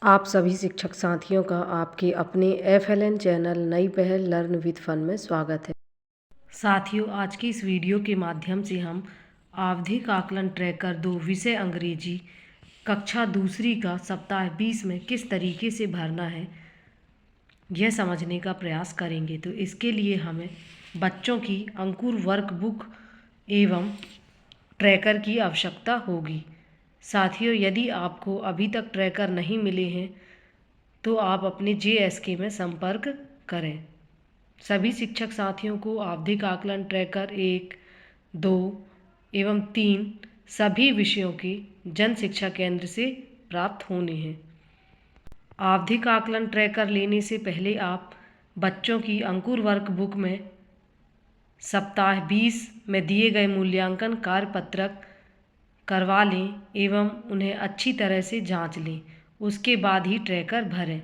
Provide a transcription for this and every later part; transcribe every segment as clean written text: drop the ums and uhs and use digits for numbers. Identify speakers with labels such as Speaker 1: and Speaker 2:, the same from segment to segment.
Speaker 1: आप सभी शिक्षक साथियों का आपके अपने FLN चैनल नई पहल लर्न विद फन में स्वागत है। साथियों, आज की इस वीडियो के माध्यम से हम आवधिक आकलन ट्रैकर 2 विषय अंग्रेजी कक्षा दूसरी का सप्ताह 20 में किस तरीके से भरना है यह समझने का प्रयास करेंगे। तो इसके लिए हमें बच्चों की अंकुर वर्कबुक एवं ट्रैकर की आवश्यकता होगी। साथियों, यदि आपको अभी तक ट्रैकर नहीं मिले हैं तो आप अपने JSK में संपर्क करें। सभी शिक्षक साथियों को आवधिक आकलन ट्रैकर 1, 2 एवं 3 सभी विषयों के जन शिक्षा केंद्र से प्राप्त होने हैं। आवधिक आकलन ट्रैकर लेने से पहले आप बच्चों की अंकुर वर्कबुक में सप्ताह 20 में दिए गए मूल्यांकन कार्यपत्रक करवा लें एवं उन्हें अच्छी तरह से जांच लें। उसके बाद ही ट्रैकर भरें।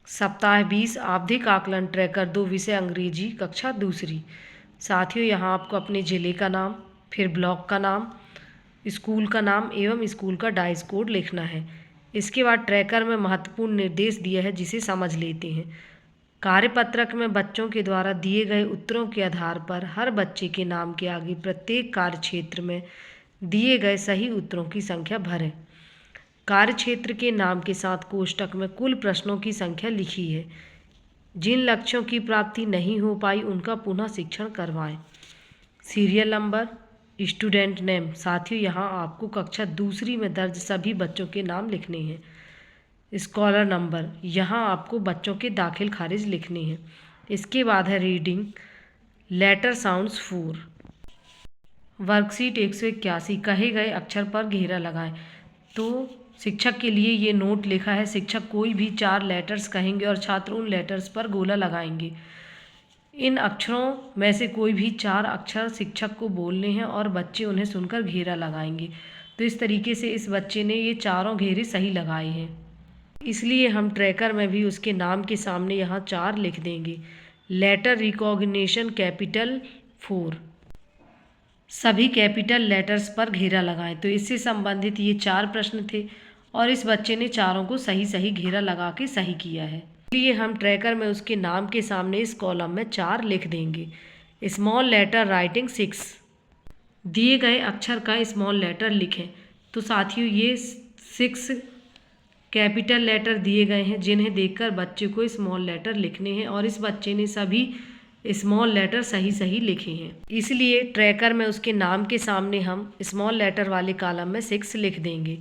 Speaker 1: सप्ताह 20 आवधिक आकलन ट्रैकर 2 विषय अंग्रेजी कक्षा दूसरी। साथियों, यहाँ आपको अपने ज़िले का नाम, फिर ब्लॉक का नाम, स्कूल का नाम एवं स्कूल का डाइस कोड लिखना है। इसके बाद ट्रैकर में महत्वपूर्ण निर्देश दिया है जिसे समझ लेते हैं। कार्यपत्रक में बच्चों के द्वारा दिए गए उत्तरों के आधार पर हर बच्चे के नाम के आगे प्रत्येक कार्य क्षेत्र में दिए गए सही उत्तरों की संख्या भरें। कार्य क्षेत्र के नाम के साथ कोष्टक में कुल प्रश्नों की संख्या लिखी है। जिन लक्ष्यों की प्राप्ति नहीं हो पाई उनका पुनः शिक्षण करवाएं। Serial number, student name. साथियों, यहाँ आपको कक्षा दूसरी में दर्ज सभी बच्चों के नाम लिखने हैं। स्कॉलर नंबर, यहाँ आपको बच्चों के दाखिल खारिज लिखने हैं। इसके बाद है रीडिंग लेटर साउंड्स 4। वर्कशीट 181 कहे गए अक्षर पर घेरा लगाएं। तो शिक्षक के लिए ये नोट लिखा है। शिक्षक कोई भी 4 लेटर्स कहेंगे और छात्र उन लेटर्स पर गोला लगाएंगे। इन अक्षरों में से कोई भी 4 अक्षर शिक्षक को बोलने हैं और बच्चे उन्हें सुनकर घेरा लगाएंगे। तो इस तरीके से इस बच्चे ने ये चारों घेरे सही लगाए हैं, इसलिए हम ट्रैकर में भी उसके नाम के सामने यहाँ 4 लिख देंगे। लेटर रिकॉग्निशन कैपिटल 4, सभी कैपिटल लेटर्स पर घेरा लगाएं। तो इससे संबंधित ये 4 प्रश्न थे और इस बच्चे ने चारों को सही सही घेरा लगा के सही किया है, इसलिए हम ट्रैकर में उसके नाम के सामने इस कॉलम में 4 लिख देंगे। स्मॉल लेटर राइटिंग 6, दिए गए अक्षर का स्मॉल लेटर लिखें। तो साथियों, ये 6 कैपिटल लेटर दिए गए हैं जिन्हें देखकर बच्चे को स्मॉल लेटर लिखने हैं और इस बच्चे ने सभी स्मॉल लेटर सही सही लिखे हैं, इसलिए ट्रैकर में उसके नाम के सामने हम स्मॉल लेटर वाले कॉलम में 6 लिख देंगे।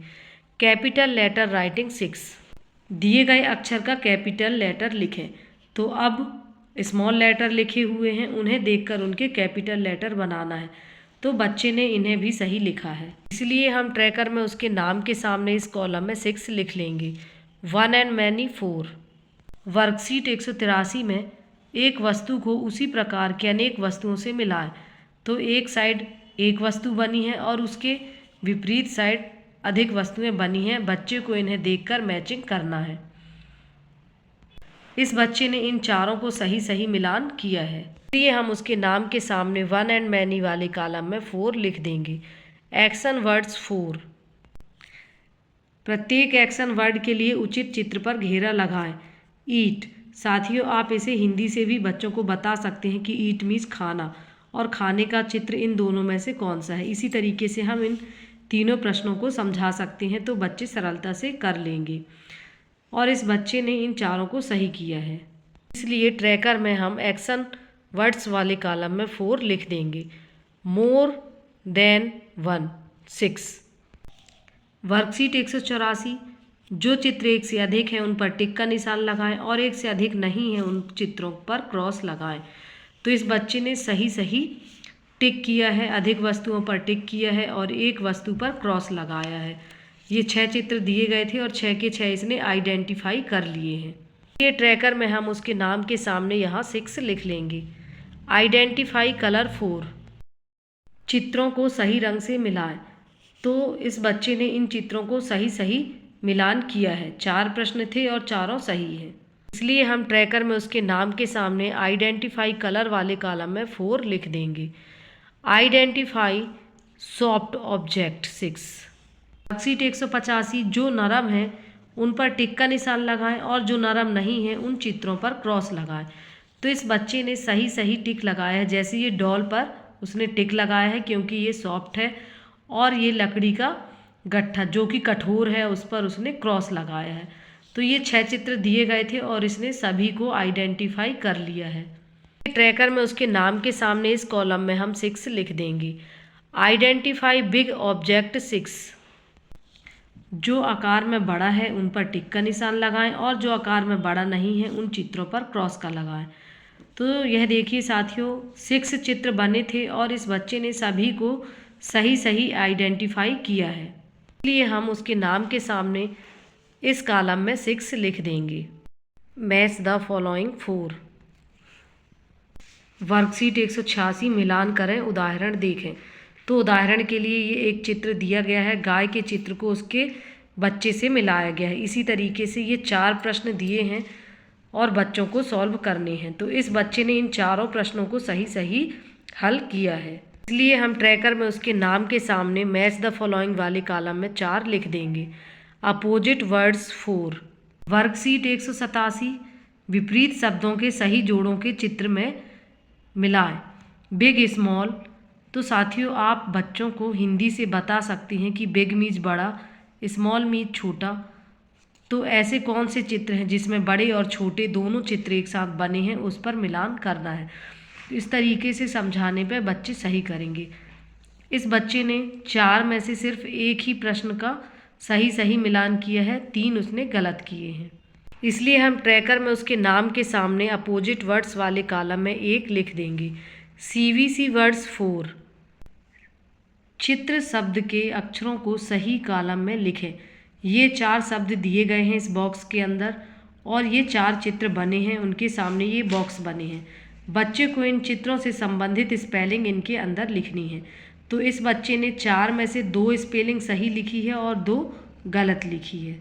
Speaker 1: कैपिटल लेटर राइटिंग 6, दिए गए अक्षर का कैपिटल लेटर लिखें। तो अब स्मॉल लेटर लिखे हुए हैं, उन्हें देखकर उनके कैपिटल लेटर बनाना है। तो बच्चे ने इन्हें भी सही लिखा है, इसलिए हम ट्रैकर में उसके नाम के सामने इस कॉलम में 6 लिख लेंगे। 1 एंड मैनी 4। वर्कशीट 183 में एक वस्तु को उसी प्रकार के अनेक वस्तुओं से मिलाएं। तो एक साइड एक वस्तु बनी है और उसके विपरीत साइड अधिक वस्तुएं बनी हैं। बच्चे को इन्हें देखकर मैचिंग करना है। इस बच्चे ने इन चारों को सही सही मिलान किया है, इसलिए हम उसके नाम के सामने 1 एंड मैनी वाले कॉलम में 4 लिख देंगे। एक्शन वर्ड्स 4, प्रत्येक एक्शन वर्ड के लिए उचित चित्र पर घेरा लगाएं। ईट, साथियों, आप इसे हिंदी से भी बच्चों को बता सकते हैं कि ईट मीन्स खाना, और खाने का चित्र इन दोनों में से कौन सा है। इसी तरीके से हम इन तीनों प्रश्नों को समझा सकते हैं, तो बच्चे सरलता से कर लेंगे। और इस बच्चे ने इन चारों को सही किया है, इसलिए ट्रैकर में हम एक्शन वर्ड्स वाले कॉलम में 4 लिख देंगे। More than 1 6। वर्कशीट 184, जो चित्र एक से अधिक है उन पर टिक का निशान लगाएं और एक से अधिक नहीं है उन चित्रों पर क्रॉस लगाएं। तो इस बच्चे ने सही सही टिक किया है, अधिक वस्तुओं पर टिक किया है और एक वस्तु पर क्रॉस लगाया है। ये 6 चित्र दिए गए थे और 6 के 6 इसने आइडेंटिफाई कर लिए हैं। ये ट्रैकर में हम उसके नाम के सामने यहाँ 6 लिख लेंगे। आइडेंटिफाई कलर 4, चित्रों को सही रंग से मिलाएं। तो इस बच्चे ने इन चित्रों को सही सही मिलान किया है। 4 प्रश्न थे और चारों सही हैं, इसलिए हम ट्रैकर में उसके नाम के सामने आइडेंटिफाई कलर वाले कॉलम में 4 लिख देंगे। Identify soft object 6। वर्कशीट 185, जो नरम है उन पर टिक का निशान लगाएं और जो नरम नहीं है उन चित्रों पर क्रॉस लगाएं। तो इस बच्चे ने सही सही टिक लगाया है। जैसे ये डॉल पर उसने टिक लगाया है क्योंकि ये सॉफ्ट है, और ये लकड़ी का गट्ठा जो कि कठोर है उस पर उसने क्रॉस लगाया है। तो ये 6 चित्र दिए गए थे और इसने सभी को आइडेंटिफाई कर लिया है। ट्रैकर में उसके नाम के सामने इस कॉलम में हम 6 लिख देंगे। Identify big object 6। जो आकार में बड़ा है उन पर टिक का निशान लगाएं और जो आकार में बड़ा नहीं है उन चित्रों पर क्रॉस का लगाएं। तो यह देखिए साथियों 6 चित्र बने थे और इस बच्चे ने सभी को सही सही आइडेंटिफाई किया है, इसलिए हम उसके नाम के सामने इस कॉलम में 6 लिख देंगे। Match the following 4। वर्कशीट 186 मिलान करें, उदाहरण देखें। तो उदाहरण के लिए ये एक चित्र दिया गया है, गाय के चित्र को उसके बच्चे से मिलाया गया है। इसी तरीके से ये 4 प्रश्न दिए हैं और बच्चों को सॉल्व करने हैं। तो इस बच्चे ने इन चारों प्रश्नों को सही सही हल किया है, इसलिए हम ट्रैकर में उसके नाम के सामने मैच द फॉलोइंग वाले कॉलम में 4 लिख देंगे। Opposite words 4। वर्कशीट 187 विपरीत शब्दों के सही जोड़ों के चित्र में मिलाएं। Big small. तो साथियों आप बच्चों को हिंदी से बता सकते हैं कि बिग मीन्स बड़ा, स्मॉल मीन्स छोटा। तो ऐसे कौन से चित्र हैं जिसमें बड़े और छोटे दोनों चित्र एक साथ बने हैं, उस पर मिलान करना है। इस तरीके से समझाने पर बच्चे सही करेंगे। इस बच्चे ने 4 में से सिर्फ एक ही प्रश्न का सही सही मिलान किया है, 3 उसने गलत किए हैं। इसलिए हम ट्रैकर में उसके नाम के सामने अपोजिट वर्ड्स वाले कॉलम में 1 लिख देंगे। CVC words 4। चित्र शब्द के अक्षरों को सही कॉलम में लिखें। ये 4 शब्द दिए गए हैं इस बॉक्स के अंदर और ये 4 चित्र बने हैं, उनके सामने ये बॉक्स बने हैं। बच्चे को इन चित्रों से संबंधित स्पेलिंग इनके अंदर लिखनी है। तो इस बच्चे ने 4 में से 2 स्पेलिंग सही लिखी है और 2 गलत लिखी है।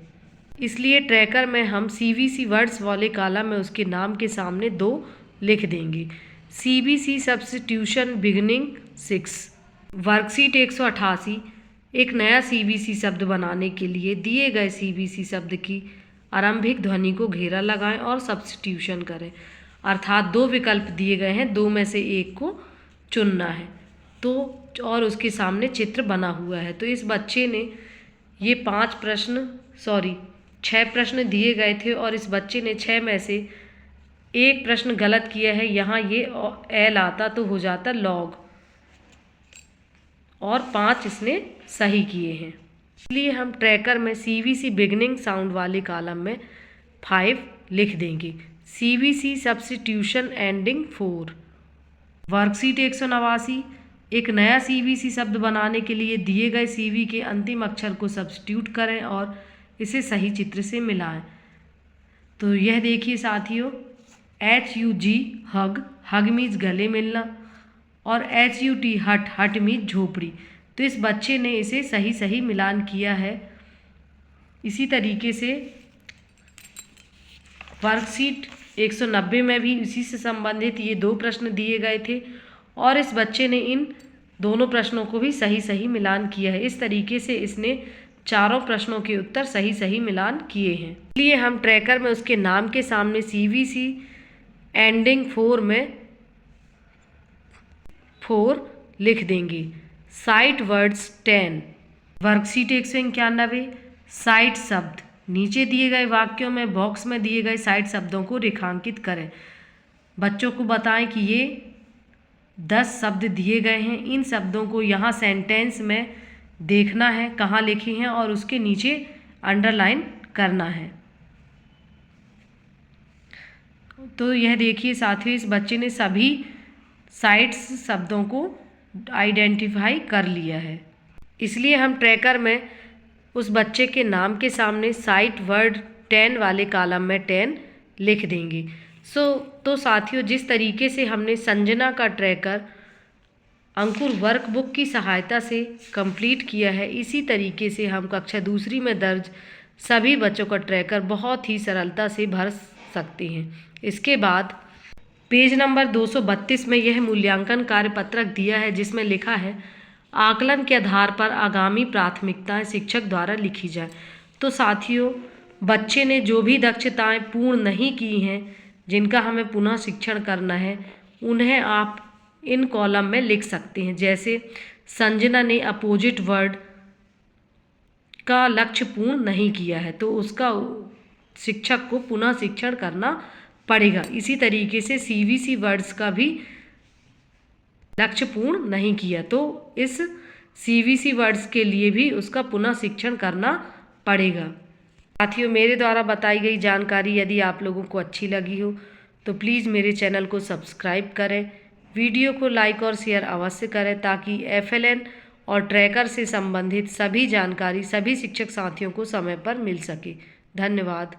Speaker 1: इसलिए ट्रैकर में हम CVC वर्ड्स वाले कॉलम में उसके नाम के सामने 2 लिख देंगे। CBC substitution beginning 6। वर्कशीट 188 एक नया CBC शब्द बनाने के लिए दिए गए CBC शब्द की आरंभिक ध्वनि को घेरा लगाएं और सब्स्टिट्यूशन करें। अर्थात 2 विकल्प दिए गए हैं, 2 में से 1 को चुनना है। तो और उसके सामने चित्र बना हुआ है। तो इस बच्चे ने ये 6 प्रश्न दिए गए थे और इस बच्चे ने 6 में से 1 प्रश्न गलत किया है। यहाँ ये एल आता तो हो जाता लॉग, और 5 इसने सही किए हैं। इसलिए हम ट्रैकर में CVC बिगनिंग साउंड वाले कॉलम में 5 लिख देंगे। CVC substitution ending 4। वर्कशीट 189 एक नया CVC शब्द बनाने के लिए दिए गए CV के अंतिम अक्षर को सब्स्टिट्यूट करें और इसे सही चित्र से मिलाएं। तो यह देखिए साथियों, HUG हग, हग मीन्स गले मिलना, और HUT हट, हट मीन्स झोपड़ी। तो इस बच्चे ने इसे सही सही मिलान किया है। इसी तरीके से वर्कशीट 190 में भी इसी से संबंधित ये 2 प्रश्न दिए गए थे और इस बच्चे ने इन दोनों प्रश्नों को भी सही सही मिलान किया है। इस तरीके से इसने चारों प्रश्नों के उत्तर सही सही मिलान किए हैं। इसलिए हम ट्रैकर में उसके नाम के सामने CVC एंडिंग 4 में 4 लिख देंगे। Sight words 10। वर्कशीट 191 साइट शब्द। नीचे दिए गए वाक्यों में बॉक्स में दिए गए साइट शब्दों को रेखांकित करें। बच्चों को बताएं कि ये 10 शब्द दिए गए हैं। इन शब्दों को यहाँ सेंटेंस में देखना है कहाँ लिखे हैं और उसके नीचे अंडरलाइन करना है। तो यह देखिए साथियों, इस बच्चे ने सभी साइट्स शब्दों को आइडेंटिफाई कर लिया है। इसलिए हम ट्रैकर में उस बच्चे के नाम के सामने साइट वर्ड 10 वाले कॉलम में 10 लिख देंगे। तो साथियों, जिस तरीके से हमने संजना का ट्रैकर अंकुर वर्कबुक की सहायता से कंप्लीट किया है, इसी तरीके से हम कक्षा दूसरी में दर्ज सभी बच्चों का ट्रैकर बहुत ही सरलता से भर सकते हैं। इसके बाद पेज नंबर 232 में यह मूल्यांकन कार्यपत्रक दिया है जिसमें लिखा है आकलन के आधार पर आगामी प्राथमिकताएं शिक्षक द्वारा लिखी जाए। तो साथियों, बच्चे ने जो भी दक्षताएं पूर्ण नहीं की हैं, जिनका हमें पुनः शिक्षण करना है, उन्हें आप इन कॉलम में लिख सकते हैं। जैसे संजना ने अपोजिट वर्ड का लक्ष्य पूर्ण नहीं किया है, तो उसका शिक्षक को पुनः शिक्षण करना पड़ेगा। इसी तरीके से सीवीसी वर्ड्स का भी लक्ष्य पूर्ण नहीं किया, तो इस सीवीसी वर्ड्स के लिए भी उसका पुनः शिक्षण करना पड़ेगा। साथियों, मेरे द्वारा बताई गई जानकारी यदि आप लोगों को अच्छी लगी हो तो प्लीज़ मेरे चैनल को सब्सक्राइब करें, वीडियो को लाइक और शेयर अवश्य करें, ताकि एफएलएन और ट्रैकर से संबंधित सभी जानकारी सभी शिक्षक साथियों को समय पर मिल सके। धन्यवाद।